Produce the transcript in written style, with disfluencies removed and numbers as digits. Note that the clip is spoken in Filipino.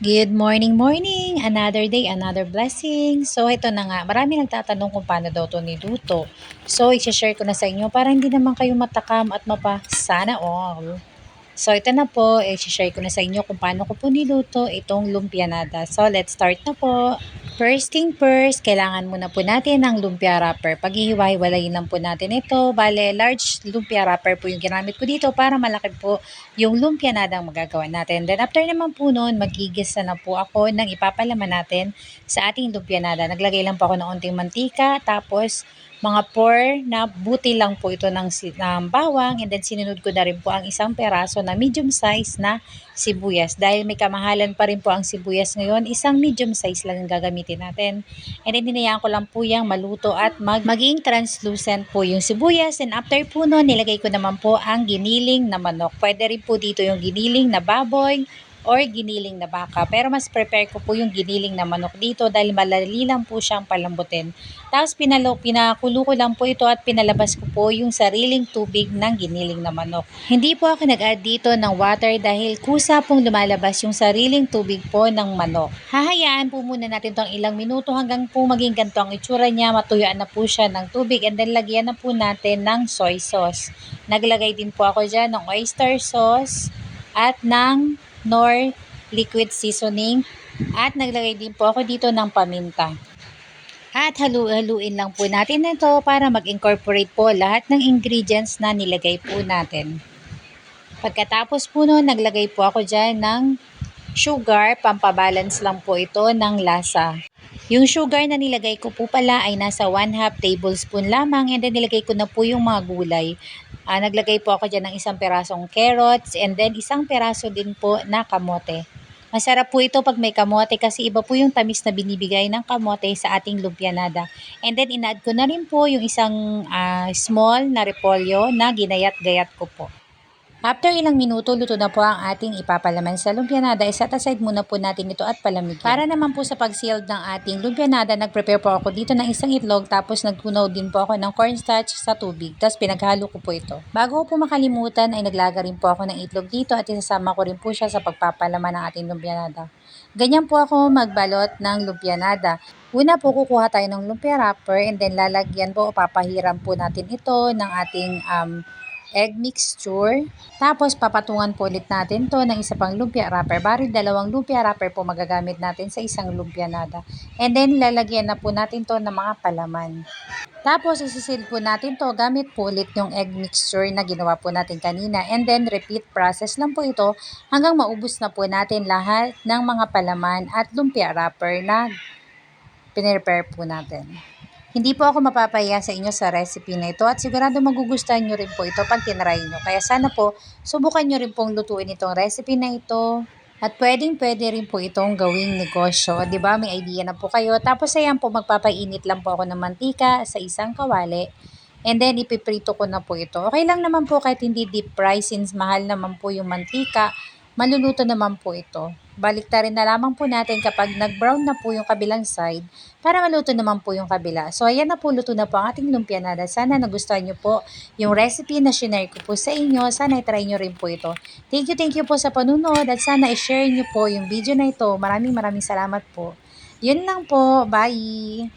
Good morning, morning! Another day, another blessing. So, ito na nga. Marami nagtatanong kung paano daw ito niluto. So, i-share ko na sa inyo para hindi naman kayo matakam at mapa sana all. So, ito na po. I-share ko na sa inyo kung paano ko po niluto itong lumpianada. So, let's start na po. First thing first, kailangan muna po natin ng lumpia wrapper. Paghihiwa-hiwalayin lang po natin ito. Bale, large lumpia wrapper po yung ginamit ko dito para malaki po yung lumpianada ang magagawa natin. Then after naman po noon, magigisa na po ako ng ipapalaman natin sa ating lumpianada. Naglagay lang po ako ng unting mantika, tapos mga 4 na buti lang po ito ng bawang, and then sinunod ko na rin po ang isang peraso na medium size na sibuyas. Dahil may kamahalan pa rin po ang sibuyas ngayon, isang medium size lang ang gagamitin natin. And then hinayaan ko lang po yung maluto at maging translucent po yung sibuyas. And after po nun, nilagay ko naman po ang giniling na manok. Pwede rin po dito yung giniling na baboy or giniling na baka. Pero mas prepare ko po yung giniling na manok dito dahil malali lang po siyang palambutin. Tapos pinakulo ko lang po ito at pinalabas ko po yung sariling tubig ng giniling na manok. Hindi po ako nag-add dito ng water dahil kusa pong lumalabas yung sariling tubig po ng manok. Hahayaan po muna natin itong ilang minuto hanggang po maging ganito ang itsura niya. Matuyaan na po siya ng tubig, and then lagyan na po natin ng soy sauce. Naglagay din po ako dyan ng oyster sauce at ng Knorr liquid seasoning, at naglagay din po ako dito ng paminta. At halu-haluin lang po natin ito para mag-incorporate po lahat ng ingredients na nilagay po natin. Pagkatapos po nun, naglagay po ako dyan ng sugar, pampabalance lang po ito ng lasa. Yung sugar na nilagay ko po pala ay nasa 1/2 tablespoon lamang, and then nilagay ko na po yung mga gulay. Naglagay po ako dyan ng isang perasong carrots, and then isang peraso din po na kamote. Masarap po ito pag may kamote kasi iba po yung tamis na binibigay ng kamote sa ating lumpianada. And then in-add ko na rin po yung isang small na repolyo na ginayat-gayat ko po. After ilang minuto, luto na po ang ating ipapalaman sa lumpianada. Set aside muna po natin ito at palamigin. Para naman po sa pag-sealed ng ating lumpianada, nag-prepare po ako dito ng isang itlog, tapos nagtunaw din po ako ng cornstarch sa tubig. Tapos pinaghalo ko po ito. Bago po makalimutan ay naglaga rin po ako ng itlog dito at isasama ko rin po siya sa pagpapalaman ng ating lumpianada. Ganyan po ako magbalot ng lumpianada. Una po, kukuha tayo ng lumpia wrapper, and then lalagyan po o papahiram po natin ito ng ating egg mixture. Tapos papatungan po ulit natin to ng isa pang lumpia wrapper. Bali, 2 lumpia wrapper po magagamit natin sa isang lumpianada. And then lalagyan na po natin to ng mga palaman. Tapos isisil po natin to gamit po ulit yung egg mixture na ginawa po natin kanina. And then repeat process lang po ito hanggang maubos na po natin lahat ng mga palaman at lumpia wrapper na pinrepare po natin. Hindi po ako mapapahiya sa inyo sa recipe na ito, at sigurado magugustuhan nyo rin po ito pag tinry nyo. Kaya sana po, subukan nyo rin pong lutuin itong recipe na ito. At pwede rin po itong gawing negosyo. 'Di ba? May idea na po kayo. Tapos ayan po, magpapainit lang po ako ng mantika sa isang kawali. And then ipiprito ko na po ito. Okay lang naman po kahit hindi deep fry, since mahal naman po yung mantika. Maluluto naman po ito. Baliktarin na lamang po natin kapag nag-brown na po yung kabilang side para maluto naman po yung kabila. So ayan na po, luto na po ang ating lumpianada. Sana nagustuhan nyo po yung recipe na shinare ko po sa inyo. Sana i-try nyo rin po ito. Thank you po sa panunod, at sana i-share nyo po yung video na ito. Maraming salamat po. Yun lang po. Bye!